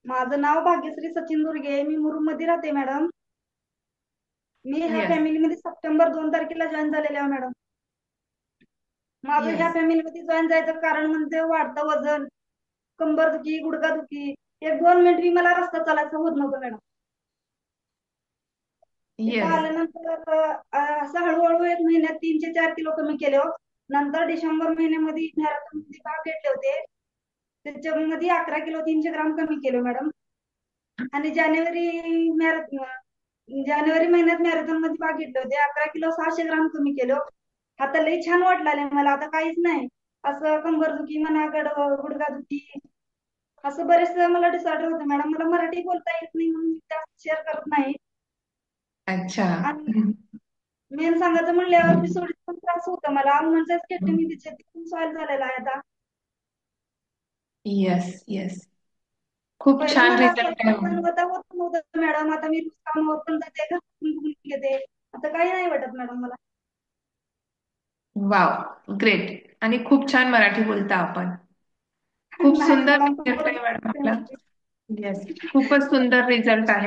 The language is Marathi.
माझं नाव भाग्यश्री सचिन दुर्गे. मी मुरुममध्ये राहते मॅडम. मी ह्या येस. फॅमिलीमध्ये सप्टेंबर 2 तारखेला जॉईन झालेले आहे मॅडम. माझं ह्या येस. फॅमिलीमध्ये जॉईन जायचं कारण म्हणजे वाढतं वजन, कंबर दुखी, गुडघा दुखी. एक 2 मिनिट बी मला रस्ता चालायचं होत नव्हतं मॅडम. इथं येस. आल्यानंतर असं हळूहळू 1 महिन्यात 3 ते 4 किलो कमी केले हो. नंतर डिसेंबर महिन्यामध्ये मॅरेथॉन मध्ये भाग घेतले होते. त्याच्यामध्ये 11 किलो 300 ग्राम कमी केले मॅडम. आणि जानेवारी महिन्यात मॅरेथॉन मध्ये भाग घेतले होते. 11 किलो 600 ग्राम कमी केलं. आता लई छान वाटलं मला. आता काहीच नाही. असं कंबर दुखी म्हणा, गुडघा दुखी, असं बरेच मला डिसऑर्डर होतं मॅडम. मला मराठी बोलता येत नाही म्हणून मी जास्त शेअर करत नाही. अच्छा. आणि मेन सांगायचं म्हणल्यावर पिसोडीचा पण त्रास होता मला. म्हणजेच किडनी तिथे सॉइल झालेला आहे आता. येस. येस. खूप पहिला छान मला असं रिझल्ट आहे. काही जाणवत होत नव्हतं मॅडम. आता मी कामावर पण जाते, घरात पण बघून घेते. आता काही नाही वाटत मॅडम मला. Wow, great. आणि खूप छान मराठी बोलता आपण. खूप नाही सुंदर मॅडम, रिझल्ट आहे मॅडम आपला. थँक्यू. येस. खूपच सुंदर रिझल्ट आहे